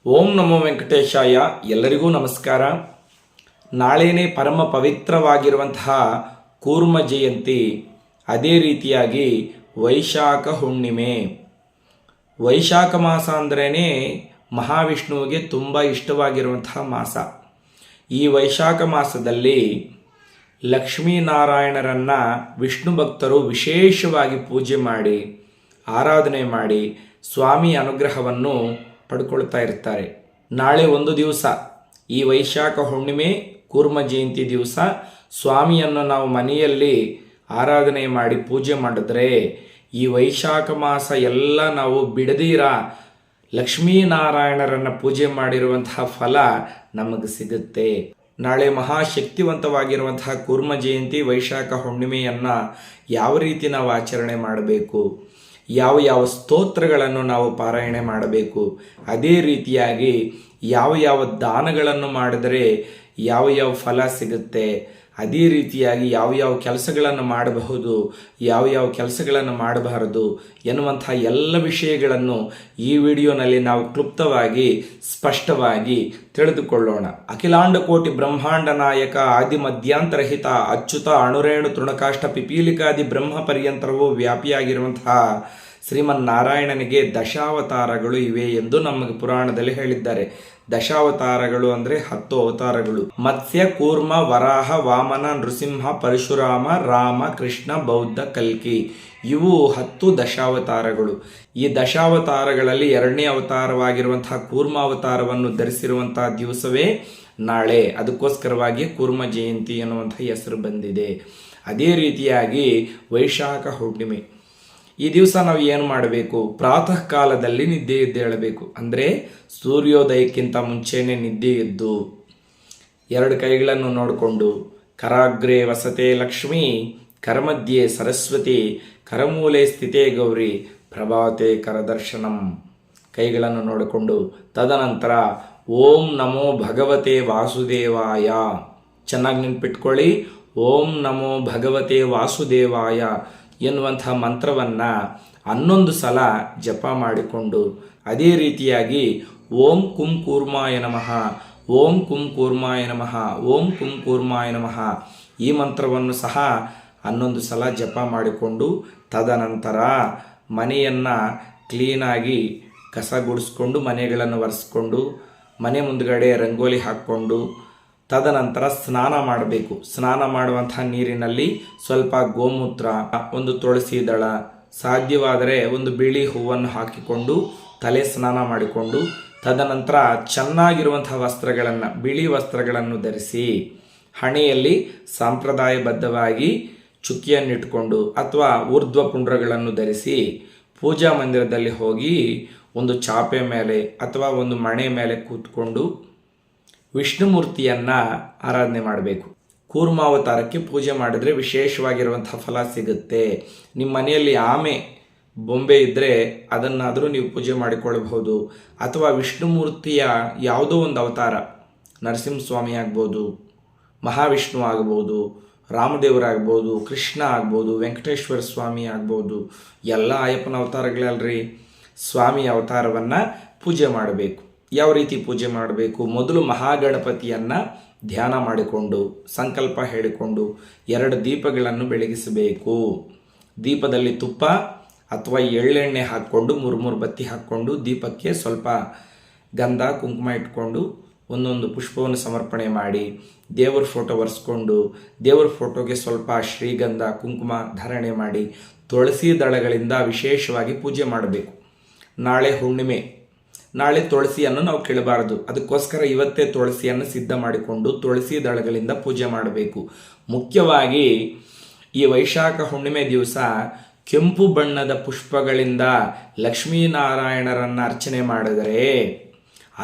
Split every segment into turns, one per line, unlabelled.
ಓಂ ನಮೋ ವೆಂಕಟೇಶಾಯ. ಎಲ್ಲರಿಗೂ ನಮಸ್ಕಾರ. ನಾಳೆನೇ ಪರಮ ಪವಿತ್ರವಾಗಿರುವಂತಹ ಕೂರ್ಮ ಜಯಂತಿ, ಅದೇ ರೀತಿಯಾಗಿ ವೈಶಾಖ ಹುಣ್ಣಿಮೆ. ವೈಶಾಖ ಮಾಸ ಅಂದ್ರೇ ಮಹಾವಿಷ್ಣುವಿಗೆ ತುಂಬ ಇಷ್ಟವಾಗಿರುವಂತಹ ಮಾಸ. ಈ ವೈಶಾಖ ಮಾಸದಲ್ಲಿ ಲಕ್ಷ್ಮೀನಾರಾಯಣರನ್ನು ವಿಷ್ಣು ಭಕ್ತರು ವಿಶೇಷವಾಗಿ ಪೂಜೆ ಮಾಡಿ ಆರಾಧನೆ ಮಾಡಿ ಸ್ವಾಮಿ ಅನುಗ್ರಹವನ್ನು ಪಡ್ಕೊಳ್ತಾ ಇರ್ತಾರೆ. ನಾಳೆ ಒಂದು ದಿವಸ, ಈ ವೈಶಾಖ ಹುಣ್ಣಿಮೆ ಕೂರ್ಮ ಜಯಂತಿ ದಿವಸ ಸ್ವಾಮಿಯನ್ನು ನಾವು ಮನೆಯಲ್ಲಿ ಆರಾಧನೆ ಮಾಡಿ ಪೂಜೆ ಮಾಡಿದ್ರೆ ಈ ವೈಶಾಖ ಮಾಸ ಎಲ್ಲ ನಾವು ಬಿಡದಿರ ಲಕ್ಷ್ಮೀನಾರಾಯಣರನ್ನು ಪೂಜೆ ಮಾಡಿರುವಂತಹ ಫಲ ನಮಗೆ ಸಿಗುತ್ತೆ. ನಾಳೆ ಮಹಾಶಕ್ತಿವಂತವಾಗಿರುವಂತಹ ಕೂರ್ಮ ಜಯಂತಿ ವೈಶಾಖ ಹುಣ್ಣಿಮೆಯನ್ನು ಯಾವ ರೀತಿ ನಾವು ಆಚರಣೆ ಮಾಡಬೇಕು, ಯಾವ ಸ್ತೋತ್ರಗಳನ್ನು ನಾವು ಪಾರಾಯಣೆ ಮಾಡಬೇಕು, ಅದೇ ರೀತಿಯಾಗಿ ಯಾವ ದಾನಗಳನ್ನು ಮಾಡಿದರೆ ಯಾವ ಫಲ ಸಿಗುತ್ತೆ, ಅದೇ ರೀತಿಯಾಗಿ ಯಾವ ಕೆಲಸಗಳನ್ನು ಮಾಡಬಹುದು, ಯಾವ ಕೆಲಸಗಳನ್ನು ಮಾಡಬಾರದು ಎನ್ನುವಂಥ ಎಲ್ಲ ವಿಷಯಗಳನ್ನು ಈ ವಿಡಿಯೋನಲ್ಲಿ ನಾವು ಕ್ಲುಪ್ತವಾಗಿ ಸ್ಪಷ್ಟವಾಗಿ ತಿಳಿದುಕೊಳ್ಳೋಣ. ಅಖಿಲಾಂಡ ಕೋಟಿ ಬ್ರಹ್ಮಾಂಡ ನಾಯಕ ಆದಿ ಮಧ್ಯಾಂತರಹಿತ ಅಚ್ಯುತ ಅಣುರೇಣು ತೃಣಕಾಷ್ಟ ಪಿಪೀಲಿಕಾದಿ ಬ್ರಹ್ಮ ಪರ್ಯಂತರವೂ ವ್ಯಾಪಿಯಾಗಿರುವಂತಹ ಶ್ರೀಮನ್ನಾರಾಯಣನಿಗೆ ದಶಾವತಾರಗಳು ಇವೆ ಎಂದು ನಮಗೆ ಪುರಾಣದಲ್ಲಿ ಹೇಳಿದ್ದಾರೆ. ದಶಾವತಾರಗಳು ಅಂದರೆ 10 ಅವತಾರಗಳು. ಮತ್ಸ್ಯ, ಕೂರ್ಮ, ವರಾಹ, ವಾಮನ, ನೃಸಿಂಹ, ಪರಶುರಾಮ, ರಾಮ, ಕೃಷ್ಣ, ಬೌದ್ಧ, ಕಲ್ಕಿ, ಇವು 10 ದಶಾವತಾರಗಳು. ಈ ದಶಾವತಾರಗಳಲ್ಲಿ 2ನೇ ಅವತಾರವಾಗಿರುವಂತಹ ಕೂರ್ಮ ಅವತಾರವನ್ನು ಧರಿಸಿರುವಂತಹ ದಿವಸವೇ ನಾಳೆ. ಅದಕ್ಕೋಸ್ಕರವಾಗಿ ಕೂರ್ಮ ಜಯಂತಿ ಎನ್ನುವಂಥ ಹೆಸರು ಬಂದಿದೆ. ಅದೇ ರೀತಿಯಾಗಿ ವೈಶಾಖ ಹುಣ್ಣಿಮೆ ಈ ದಿವಸ ನಾವು ಏನು ಮಾಡಬೇಕು? ಪ್ರಾತಃ ಕಾಲದಲ್ಲಿ ನಿದ್ದೆ ಎದ್ದೇಳಬೇಕು. ಅಂದರೆ ಸೂರ್ಯೋದಯಕ್ಕಿಂತ ಮುಂಚೆನೇ ನಿದ್ದೆ ಎದ್ದು 2 ಕೈಗಳನ್ನು ನೋಡಿಕೊಂಡು ಕರಾಗ್ರೆ ವಸತೆ ಲಕ್ಷ್ಮೀ, ಕರಮಧ್ಯೆ ಸರಸ್ವತಿ, ಕರಮೂಲೆ ಸ್ಥಿತೇ ಗೌರಿ, ಪ್ರಭಾತೆ ಕರದರ್ಶನಂ, ಕೈಗಳನ್ನು ನೋಡಿಕೊಂಡು ತದನಂತರ ಓಂ ನಮೋ ಭಗವತೆ ವಾಸುದೇವಾಯ, ಚೆನ್ನಾಗಿ ನೆನ್ಪಿಟ್ಕೊಳ್ಳಿ, ಓಂ ನಮೋ ಭಗವತೆ ವಾಸುದೇವಾಯ ಎನ್ನುವಂಥ ಮಂತ್ರವನ್ನು 11 ಸಲ ಜಪ ಮಾಡಿಕೊಂಡು ಅದೇ ರೀತಿಯಾಗಿ ಓಂ ಕುಂ ಕೂರ್ಮಾಯ ನಮಃ, ಓಂ ಕುಂ ಕೂರ್ಮಾಯ ನಮಃ, ಓಂ ಕುಂ ಕೂರ್ಮಾಯ ನಮಃ ಈ ಮಂತ್ರವನ್ನು ಸಹ 11 ಸಲ ಜಪ ಮಾಡಿಕೊಂಡು ತದನಂತರ ಮನೆಯನ್ನು ಕ್ಲೀನಾಗಿ ಕಸ ಗುಡಿಸ್ಕೊಂಡು ಮನೆಗಳನ್ನು ಒರೆಸ್ಕೊಂಡು ಮನೆ ಮುಂದುಗಡೆ ರಂಗೋಲಿ ಹಾಕ್ಕೊಂಡು ತದನಂತರ ಸ್ನಾನ ಮಾಡಬೇಕು. ಸ್ನಾನ ಮಾಡುವಂತಹ ನೀರಿನಲ್ಲಿ ಸ್ವಲ್ಪ ಗೋಮೂತ್ರ, ಒಂದು ತುಳಸಿ ದಳ, ಸಾಧ್ಯವಾದರೆ ಒಂದು ಬಿಳಿ ಹೂವನ್ನು ಹಾಕಿಕೊಂಡು ತಲೆ ಸ್ನಾನ ಮಾಡಿಕೊಂಡು ತದನಂತರ ಚೆನ್ನಾಗಿರುವಂತಹ ವಸ್ತ್ರಗಳನ್ನು, ಬಿಳಿ ವಸ್ತ್ರಗಳನ್ನು ಧರಿಸಿ ಹಣೆಯಲ್ಲಿ ಸಾಂಪ್ರದಾಯಬದ್ಧವಾಗಿ ಚುಕ್ಕಿಯನ್ನಿಟ್ಕೊಂಡು ಅಥವಾ ಊರ್ಧ್ವ ಪುಂಡ್ರಗಳನ್ನು ಧರಿಸಿ ಪೂಜಾ ಮಂದಿರದಲ್ಲಿ ಹೋಗಿ ಒಂದು ಚಾಪೆ ಮೇಲೆ ಅಥವಾ ಒಂದು ಮಣೆ ಮೇಲೆ ಕೂತ್ಕೊಂಡು ವಿಷ್ಣುಮೂರ್ತಿಯನ್ನು ಆರಾಧನೆ ಮಾಡಬೇಕು. ಕೂರ್ಮಾವತಾರಕ್ಕೆ ಪೂಜೆ ಮಾಡಿದರೆ ವಿಶೇಷವಾಗಿರುವಂಥ ಫಲ ಸಿಗುತ್ತೆ. ನಿಮ್ಮ ಮನೆಯಲ್ಲಿ ಆಮೆ ಬೊಂಬೆ ಇದ್ದರೆ ಅದನ್ನಾದರೂ ನೀವು ಪೂಜೆ ಮಾಡಿಕೊಳ್ಳಬಹುದು. ಅಥವಾ ವಿಷ್ಣುಮೂರ್ತಿಯ ಯಾವುದೋ ಒಂದು ಅವತಾರ, ನರಸಿಂಹಸ್ವಾಮಿ ಆಗ್ಬೋದು, ಮಹಾವಿಷ್ಣು ಆಗ್ಬೋದು, ರಾಮದೇವರಾಗ್ಬೋದು, ಕೃಷ್ಣ ಆಗ್ಬೋದು, ವೆಂಕಟೇಶ್ವರ ಸ್ವಾಮಿ ಆಗ್ಬೋದು, ಎಲ್ಲ ಅಯ್ಯಪ್ಪನ ಅವತಾರಗಳಲ್ರಿ. ಸ್ವಾಮಿ ಅವತಾರವನ್ನು ಪೂಜೆ ಮಾಡಬೇಕು. ಯಾವ ರೀತಿ ಪೂಜೆ ಮಾಡಬೇಕು? ಮೊದಲು ಮಹಾಗಣಪತಿಯನ್ನು ಧ್ಯಾನ ಮಾಡಿಕೊಂಡು ಸಂಕಲ್ಪ ಹೇಳಿಕೊಂಡು 2 ದೀಪಗಳನ್ನು ಬೆಳಗಿಸಬೇಕು. ದೀಪದಲ್ಲಿ ತುಪ್ಪ ಅಥವಾ ಎಳ್ಳೆಣ್ಣೆ ಹಾಕ್ಕೊಂಡು 3 ಬತ್ತಿ ಹಾಕ್ಕೊಂಡು ದೀಪಕ್ಕೆ ಸ್ವಲ್ಪ ಗಂಧ ಕುಂಕುಮ ಇಟ್ಕೊಂಡು ಒಂದೊಂದು ಪುಷ್ಪವನ್ನು ಸಮರ್ಪಣೆ ಮಾಡಿ ದೇವರ ಫೋಟೋ ಒರೆಸ್ಕೊಂಡು ದೇವರ ಫೋಟೋಗೆ ಸ್ವಲ್ಪ ಶ್ರೀಗಂಧ ಕುಂಕುಮ ಧಾರಣೆ ಮಾಡಿ ತುಳಸಿ ದಳಗಳಿಂದ ವಿಶೇಷವಾಗಿ ಪೂಜೆ ಮಾಡಬೇಕು. ನಾಳೆ ಹುಣ್ಣಿಮೆ, ನಾಳೆ ತುಳಸಿಯನ್ನು ನಾವು ಕೀಳಬಾರದು. ಅದಕ್ಕೋಸ್ಕರ ಇವತ್ತೇ ತುಳಸಿಯನ್ನು ಸಿದ್ಧ ಮಾಡಿಕೊಂಡು ತುಳಸಿ ದಳಗಳಿಂದ ಪೂಜೆ ಮಾಡಬೇಕು. ಮುಖ್ಯವಾಗಿ ಈ ವೈಶಾಖ ಹುಣ್ಣಿಮೆ ದಿವಸ ಕೆಂಪು ಬಣ್ಣದ ಪುಷ್ಪಗಳಿಂದ ಲಕ್ಷ್ಮೀನಾರಾಯಣರನ್ನು ಅರ್ಚನೆ ಮಾಡಿದರೆ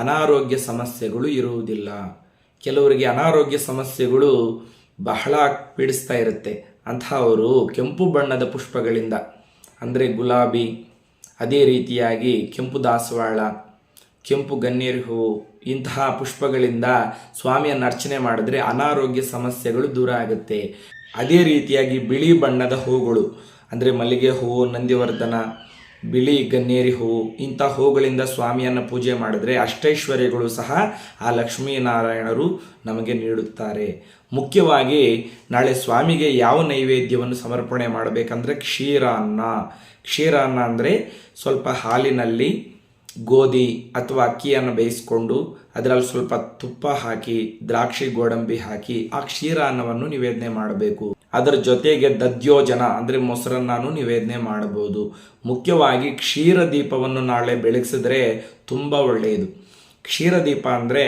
ಅನಾರೋಗ್ಯ ಸಮಸ್ಯೆಗಳು ಇರುವುದಿಲ್ಲ. ಕೆಲವರಿಗೆ ಅನಾರೋಗ್ಯ ಸಮಸ್ಯೆಗಳು ಬಹಳ ಪೀಡಿಸ್ತಾ ಇರುತ್ತೆ. ಅಂಥವರು ಕೆಂಪು ಬಣ್ಣದ ಪುಷ್ಪಗಳಿಂದ, ಅಂದರೆ ಗುಲಾಬಿ, ಅದೇ ರೀತಿಯಾಗಿ ಕೆಂಪು ದಾಸವಾಳ, ಕೆಂಪು ಗನ್ನೇರು ಹೂವು, ಇಂತಹ ಪುಷ್ಪಗಳಿಂದ ಸ್ವಾಮಿಯನ್ನು ಅರ್ಚನೆ ಮಾಡಿದ್ರೆ ಅನಾರೋಗ್ಯ ಸಮಸ್ಯೆಗಳು ದೂರ ಆಗುತ್ತೆ. ಅದೇ ರೀತಿಯಾಗಿ ಬಿಳಿ ಬಣ್ಣದ ಹೂಗಳು ಅಂದರೆ ಮಲ್ಲಿಗೆ ಹೂವು, ನಂದಿವರ್ಧನ, ಬಿಳಿ ಗನ್ನೇರಿ ಹೂವು ಇಂಥ ಹೂಗಳಿಂದ ಸ್ವಾಮಿಯನ್ನು ಪೂಜೆ ಮಾಡಿದ್ರೆ ಅಷ್ಟೈಶ್ವರ್ಯಗಳು ಸಹ ಆ ಲಕ್ಷ್ಮೀನಾರಾಯಣರು ನಮಗೆ ನೀಡುತ್ತಾರೆ. ಮುಖ್ಯವಾಗಿ ನಾಳೆ ಸ್ವಾಮಿಗೆ ಯಾವ ನೈವೇದ್ಯವನ್ನು ಸಮರ್ಪಣೆ ಮಾಡಬೇಕಂದ್ರೆ ಕ್ಷೀರಾನ್ನ. ಕ್ಷೀರಾನ್ನ ಅಂದರೆ ಸ್ವಲ್ಪ ಹಾಲಿನಲ್ಲಿ ಗೋಧಿ ಅಥವಾ ಅಕ್ಕಿಯನ್ನು ಬೇಯಿಸ್ಕೊಂಡು ಅದರಲ್ಲಿ ಸ್ವಲ್ಪ ತುಪ್ಪ ಹಾಕಿ ದ್ರಾಕ್ಷಿ ಗೋಡಂಬಿ ಹಾಕಿ ಆ ಕ್ಷೀರಾನ್ನವನ್ನು ನಿವೇದನೆ ಮಾಡಬೇಕು. ಅದರ ಜೊತೆಗೆ ದಧ್ಯೋಜನ ಅಂದರೆ ಮೊಸರನ್ನು ನಿವೇದನೆ ಮಾಡಬಹುದು. ಮುಖ್ಯವಾಗಿ ಕ್ಷೀರ ದೀಪವನ್ನು ನಾಳೆ ಬೆಳಗಿಸಿದ್ರೆ ತುಂಬ ಒಳ್ಳೆಯದು. ಕ್ಷೀರ ದೀಪ ಅಂದರೆ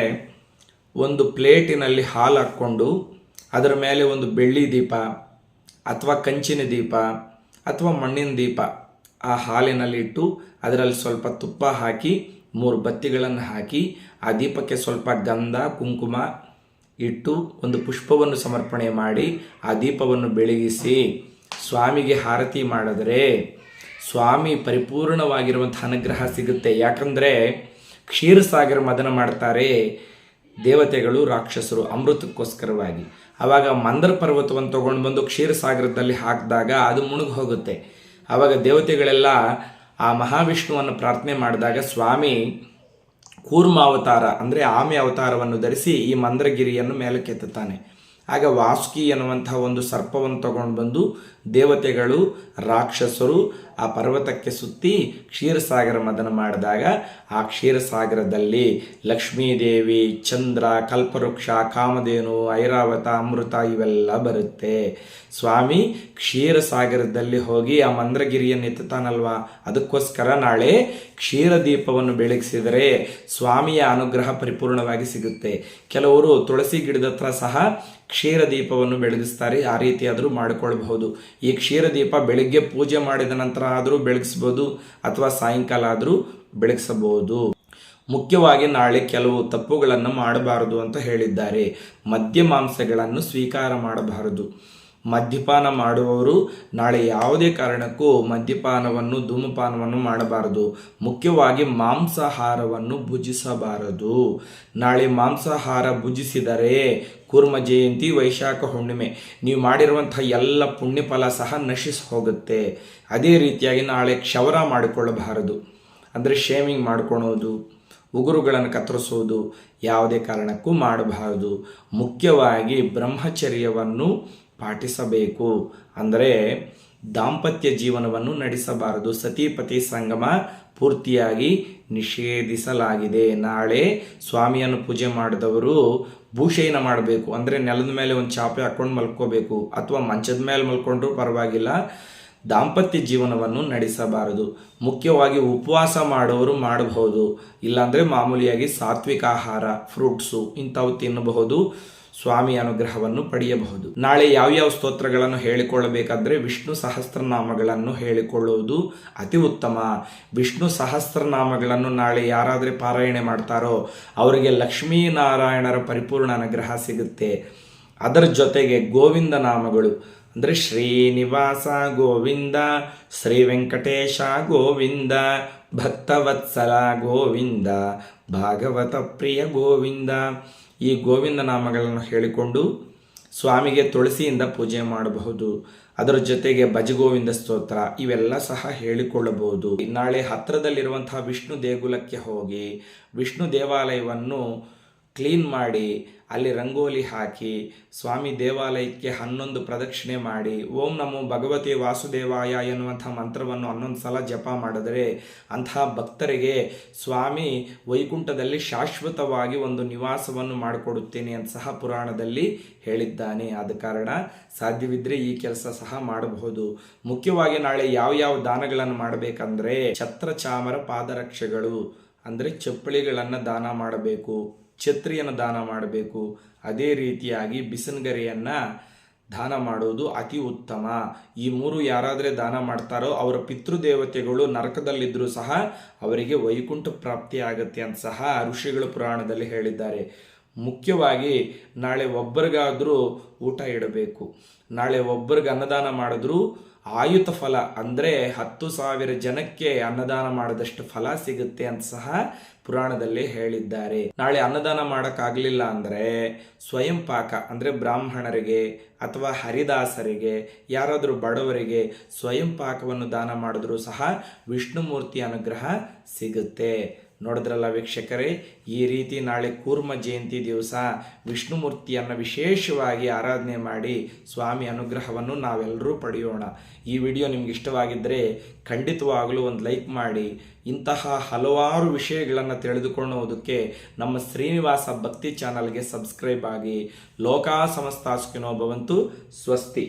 ಒಂದು ಪ್ಲೇಟಿನಲ್ಲಿ ಹಾಲು ಹಾಕ್ಕೊಂಡು ಅದರ ಮೇಲೆ ಒಂದು ಬೆಳ್ಳಿ ದೀಪ ಅಥವಾ ಕಂಚಿನ ದೀಪ ಅಥವಾ ಮಣ್ಣಿನ ದೀಪ ಆ ಹಾಲಿನಲ್ಲಿಟ್ಟು ಅದರಲ್ಲಿ ಸ್ವಲ್ಪ ತುಪ್ಪ ಹಾಕಿ 3 ಬತ್ತಿಗಳನ್ನು ಹಾಕಿ ಆ ದೀಪಕ್ಕೆ ಸ್ವಲ್ಪ ಗಂಧ ಕುಂಕುಮ ಇಟ್ಟು ಒಂದು ಪುಷ್ಪವನ್ನು ಸಮರ್ಪಣೆ ಮಾಡಿ ಆ ದೀಪವನ್ನು ಬೆಳಗಿಸಿ ಸ್ವಾಮಿಗೆ ಹಾರತಿ ಮಾಡಿದರೆ ಸ್ವಾಮಿ ಪರಿಪೂರ್ಣವಾಗಿರುವಂಥ ಅನುಗ್ರಹ ಸಿಗುತ್ತೆ. ಯಾಕಂದರೆ ಕ್ಷೀರಸಾಗರ ಮದನ ಮಾಡ್ತಾರೆ ದೇವತೆಗಳು ರಾಕ್ಷಸರು ಅಮೃತಕ್ಕೋಸ್ಕರವಾಗಿ. ಆವಾಗ ಮಂದರ ಪರ್ವತವನ್ನು ತಗೊಂಡು ಬಂದು ಕ್ಷೀರಸಾಗರದಲ್ಲಿ ಹಾಕಿದಾಗ ಅದು ಮುಳುಗಿ ಹೋಗುತ್ತೆ. ಆವಾಗ ದೇವತೆಗಳೆಲ್ಲ ಆ ಮಹಾವಿಷ್ಣುವನ್ನು ಪ್ರಾರ್ಥನೆ ಮಾಡಿದಾಗ ಸ್ವಾಮಿ ಕೂರ್ಮಾವತಾರ ಅಂದರೆ ಆಮೆ ಅವತಾರವನ್ನು ಧರಿಸಿ ಈ ಮಂದ್ರಗಿರಿಯನ್ನು ಮೇಲಕ್ಕೆತ್ತುತ್ತಾನೆ. ಆಗ ವಾಸುಕಿ ಎನ್ನುವಂತಹ ಒಂದು ಸರ್ಪವನ್ನು ತಗೊಂಡು ಬಂದು ದೇವತೆಗಳು ರಾಕ್ಷಸರು ಆ ಪರ್ವತಕ್ಕೆ ಸುತ್ತಿ ಕ್ಷೀರಸಾಗರ ಮದನ ಮಾಡಿದಾಗ ಆ ಕ್ಷೀರಸಾಗರದಲ್ಲಿ ಲಕ್ಷ್ಮೀದೇವಿ, ಚಂದ್ರ, ಕಲ್ಪವೃಕ್ಷ, ಕಾಮಧೇನು, ಐರಾವತ, ಅಮೃತ ಇವೆಲ್ಲ ಬರುತ್ತೆ. ಸ್ವಾಮಿ ಕ್ಷೀರಸಾಗರದಲ್ಲಿ ಹೋಗಿ ಆ ಮಂದ್ರಗಿರಿಯನ್ನು ಎತ್ತುತ್ತಾನಲ್ವಾ, ಅದಕ್ಕೋಸ್ಕರ ನಾಳೆ ಕ್ಷೀರ ದೀಪವನ್ನು ಬೆಳಗಿಸಿದರೆ ಸ್ವಾಮಿಯ ಅನುಗ್ರಹ ಪರಿಪೂರ್ಣವಾಗಿ ಸಿಗುತ್ತೆ. ಕೆಲವರು ತುಳಸಿ ಗಿಡದ ಹತ್ರ ಸಹ ಕ್ಷೀರ ದೀಪವನ್ನು ಬೆಳಗಿಸ್ತಾರೆ. ಆ ರೀತಿಯಾದರೂ ಮಾಡಿಕೊಳ್ಬಹುದು. ಈ ಕ್ಷೀರ ದೀಪ ಬೆಳಿಗ್ಗೆ ಪೂಜೆ ಮಾಡಿದ ನಂತರ ಆದರೂ ಬೆಳಗಿಸ್ಬೋದು ಅಥವಾ ಸಾಯಂಕಾಲ ಆದರೂ ಬೆಳಗಿಸಬಹುದು. ಮುಖ್ಯವಾಗಿ ನಾಳೆ ಕೆಲವು ತಪ್ಪುಗಳನ್ನು ಮಾಡಬಾರದು ಅಂತ ಹೇಳಿದ್ದಾರೆ. ಮದ್ಯ ಮಾಂಸಗಳನ್ನು ಸ್ವೀಕಾರ ಮಾಡಬಾರದು. ಮದ್ಯಪಾನ ಮಾಡುವವರು ನಾಳೆ ಯಾವುದೇ ಕಾರಣಕ್ಕೂ ಮದ್ಯಪಾನವನ್ನು ಧೂಮಪಾನವನ್ನು ಮಾಡಬಾರದು. ಮುಖ್ಯವಾಗಿ ಮಾಂಸಾಹಾರವನ್ನು ಭುಜಿಸಬಾರದು. ನಾಳೆ ಮಾಂಸಾಹಾರ ಭುಜಿಸಿದರೆ ಕೂರ್ಮ ಜಯಂತಿ, ವೈಶಾಖ ಹುಣ್ಣಿಮೆ ನೀವು ಮಾಡಿರುವಂಥ ಎಲ್ಲ ಪುಣ್ಯಫಲ ಸಹ ನಶಿಸಿ ಹೋಗುತ್ತೆ. ಅದೇ ರೀತಿಯಾಗಿ ನಾಳೆ ಕ್ಷೌರ ಮಾಡಿಕೊಳ್ಳಬಾರದು. ಅಂದರೆ ಶೇವಿಂಗ್ ಮಾಡ್ಕೊಳೋದು, ಉಗುರುಗಳನ್ನು ಕತ್ತರಿಸೋದು ಯಾವುದೇ ಕಾರಣಕ್ಕೂ ಮಾಡಬಾರದು. ಮುಖ್ಯವಾಗಿ ಬ್ರಹ್ಮಚರ್ಯವನ್ನು ಪಾಟಿಸಬೇಕು. ಅಂದರೆ ದಾಂಪತ್ಯ ಜೀವನವನ್ನು ನಡೆಸಬಾರದು. ಸತಿಪತಿ ಸಂಗಮ ಪೂರ್ತಿಯಾಗಿ ನಿಷೇಧಿಸಲಾಗಿದೆ. ನಾಳೆ ಸ್ವಾಮಿಯನ್ನು ಪೂಜೆ ಮಾಡಿದವರು ಭೂಷಯನ ಮಾಡಬೇಕು. ಅಂದರೆ ನೆಲದ ಮೇಲೆ ಒಂದು ಚಾಪೆ ಹಾಕ್ಕೊಂಡು ಮಲ್ಕೋಬೇಕು ಅಥವಾ ಮಂಚದ ಮೇಲೆ ಮಲ್ಕೊಂಡ್ರೂ ಪರವಾಗಿಲ್ಲ. ದಾಂಪತ್ಯ ಜೀವನವನ್ನು ನಡೆಸಬಾರದು. ಮುಖ್ಯವಾಗಿ ಉಪವಾಸ ಮಾಡೋರು ಮಾಡಬಹುದು. ಇಲ್ಲಾಂದರೆ ಮಾಮೂಲಿಯಾಗಿ ಸಾತ್ವಿಕ ಆಹಾರ, ಫ್ರೂಟ್ಸು ಇಂಥವು ತಿನ್ನಬಹುದು. ಸ್ವಾಮಿ ಅನುಗ್ರಹವನ್ನು ಪಡೆಯಬಹುದು. ನಾಳೆ ಯಾವ್ಯಾವ ಸ್ತೋತ್ರಗಳನ್ನು ಹೇಳಿಕೊಳ್ಳಬೇಕಾದ್ರೆ ವಿಷ್ಣು ಸಹಸ್ರನಾಮಗಳನ್ನು ಹೇಳಿಕೊಳ್ಳುವುದು ಅತಿ ಉತ್ತಮ. ವಿಷ್ಣು ಸಹಸ್ರನಾಮಗಳನ್ನು ನಾಳೆ ಯಾರಾದರೆ ಪಾರಾಯಣೆ ಮಾಡ್ತಾರೋ ಅವರಿಗೆ ಲಕ್ಷ್ಮೀನಾರಾಯಣರ ಪರಿಪೂರ್ಣ ಅನುಗ್ರಹ ಸಿಗುತ್ತೆ. ಅದರ ಜೊತೆಗೆ ಗೋವಿಂದ ನಾಮಗಳು ಅಂದರೆ ಶ್ರೀನಿವಾಸ ಗೋವಿಂದ, ಶ್ರೀ ವೆಂಕಟೇಶ ಗೋವಿಂದ, ಭಕ್ತವತ್ಸಲ ಗೋವಿಂದ, ಭಾಗವತ ಪ್ರಿಯ ಗೋವಿಂದ, ಈ ಗೋವಿಂದ ನಾಮಗಳನ್ನು ಹೇಳಿಕೊಂಡು ಸ್ವಾಮಿಗೆ ತುಳಸಿಯಿಂದ ಪೂಜೆ ಮಾಡಬಹುದು. ಅದರ ಜೊತೆಗೆ ಭಜಗೋವಿಂದ ಸ್ತೋತ್ರ ಇವೆಲ್ಲ ಸಹ ಹೇಳಿಕೊಳ್ಳಬಹುದು. ನಾಳೆ ಹತ್ತಿರದಲ್ಲಿರುವಂತಹ ವಿಷ್ಣು ದೇಗುಲಕ್ಕೆ ಹೋಗಿ ವಿಷ್ಣು ದೇವಾಲಯವನ್ನು ಕ್ಲೀನ್ ಮಾಡಿ ಅಲ್ಲಿ ರಂಗೋಲಿ ಹಾಕಿ ಸ್ವಾಮಿ ದೇವಾಲಯಕ್ಕೆ 11 ಪ್ರದಕ್ಷಿಣೆ ಮಾಡಿ ಓಂ ನಮೋ ಭಗವತಿ ವಾಸುದೇವಾಯ ಎನ್ನುವಂಥ ಮಂತ್ರವನ್ನು 11 ಸಲ ಜಪ ಮಾಡಿದರೆ ಅಂತಹ ಭಕ್ತರಿಗೆ ಸ್ವಾಮಿ ವೈಕುಂಠದಲ್ಲಿ ಶಾಶ್ವತವಾಗಿ ಒಂದು ನಿವಾಸವನ್ನು ಮಾಡಿಕೊಡುತ್ತೇನೆ ಅಂತ ಸಹ ಪುರಾಣದಲ್ಲಿ ಹೇಳಿದ್ದಾನೆ. ಆದ ಕಾರಣ ಸಾಧ್ಯವಿದ್ದರೆ ಈ ಕೆಲಸ ಸಹ ಮಾಡಬಹುದು. ಮುಖ್ಯವಾಗಿ ನಾಳೆ ಯಾವ ದಾನಗಳನ್ನು ಮಾಡಬೇಕಂದ್ರೆ ಛತ್ರ ಚಾಮರ ಪಾದರಕ್ಷೆಗಳು ಅಂದರೆ ಚಪ್ಪಲಿಗಳನ್ನು ದಾನ ಮಾಡಬೇಕು, ಛತ್ರಿಯನ್ನು ದಾನ ಮಾಡಬೇಕು. ಅದೇ ರೀತಿಯಾಗಿ ಬಿಸನ್ಗರೆಯನ್ನು ದಾನ ಮಾಡುವುದು ಅತಿ ಉತ್ತಮ. ಈ 3 ಯಾರಾದರೆ ದಾನ ಮಾಡ್ತಾರೋ ಅವರ ಪಿತೃದೇವತೆಗಳು ನರಕದಲ್ಲಿದ್ದರೂ ಸಹ ಅವರಿಗೆ ವೈಕುಂಠ ಪ್ರಾಪ್ತಿ ಆಗುತ್ತೆ ಅಂತ ಸಹ ಋಷಿಗಳು ಪುರಾಣದಲ್ಲಿ ಹೇಳಿದ್ದಾರೆ. ಮುಖ್ಯವಾಗಿ ನಾಳೆ ಒಬ್ಬರಿಗಾದರೂ ಊಟ ಇಡಬೇಕು. ನಾಳೆ ಒಬ್ಬರಿಗೆ ಅನ್ನದಾನ ಮಾಡಿದ್ರೂ ಆಯುತ ಫಲ ಅಂದರೆ 10,000 ಜನಕ್ಕೆ ಅನ್ನದಾನ ಮಾಡಿದಷ್ಟು ಫಲ ಸಿಗುತ್ತೆ ಅಂತ ಸಹ ಪುರಾಣದಲ್ಲಿ ಹೇಳಿದ್ದಾರೆ. ನಾಳೆ ಅನ್ನದಾನ ಮಾಡೋಕ್ಕಾಗಲಿಲ್ಲ ಅಂದರೆ ಸ್ವಯಂ ಪಾಕ ಅಂದರೆ ಬ್ರಾಹ್ಮಣರಿಗೆ ಅಥವಾ ಹರಿದಾಸರಿಗೆ, ಯಾರಾದರೂ ಬಡವರಿಗೆ ಸ್ವಯಂ ಪಾಕವನ್ನು ದಾನ ಮಾಡಿದ್ರೂ ಸಹ ವಿಷ್ಣುಮೂರ್ತಿ ಅನುಗ್ರಹ ಸಿಗುತ್ತೆ. ನೋಡಿದ್ರಲ್ಲ ವೀಕ್ಷಕರೇ, ಈ ರೀತಿ ನಾಳೆ ಕೂರ್ಮ ಜಯಂತಿ ದಿವಸ ವಿಷ್ಣುಮೂರ್ತಿಯನ್ನು ವಿಶೇಷವಾಗಿ ಆರಾಧನೆ ಮಾಡಿ ಸ್ವಾಮಿ ಅನುಗ್ರಹವನ್ನು ನಾವೆಲ್ಲರೂ ಪಡೆಯೋಣ. ಈ ವಿಡಿಯೋ ನಿಮ್ಗೆ ಇಷ್ಟವಾಗಿದ್ದರೆ ಖಂಡಿತವಾಗಲೂ ಒಂದು ಲೈಕ್ ಮಾಡಿ. ಇಂತಹ ಹಲವಾರು ವಿಷಯಗಳನ್ನು ತಿಳಿದುಕೊಳ್ಳೋದಕ್ಕೆ ನಮ್ಮ ಶ್ರೀನಿವಾಸ ಭಕ್ತಿ ಚಾನಲ್ಗೆ ಸಬ್ಸ್ಕ್ರೈಬ್ ಆಗಿ. ಲೋಕಾ ಸಮಸ್ತಾ ಸುಖಿನೋ ಭವಂತು. ಸ್ವಸ್ತಿ.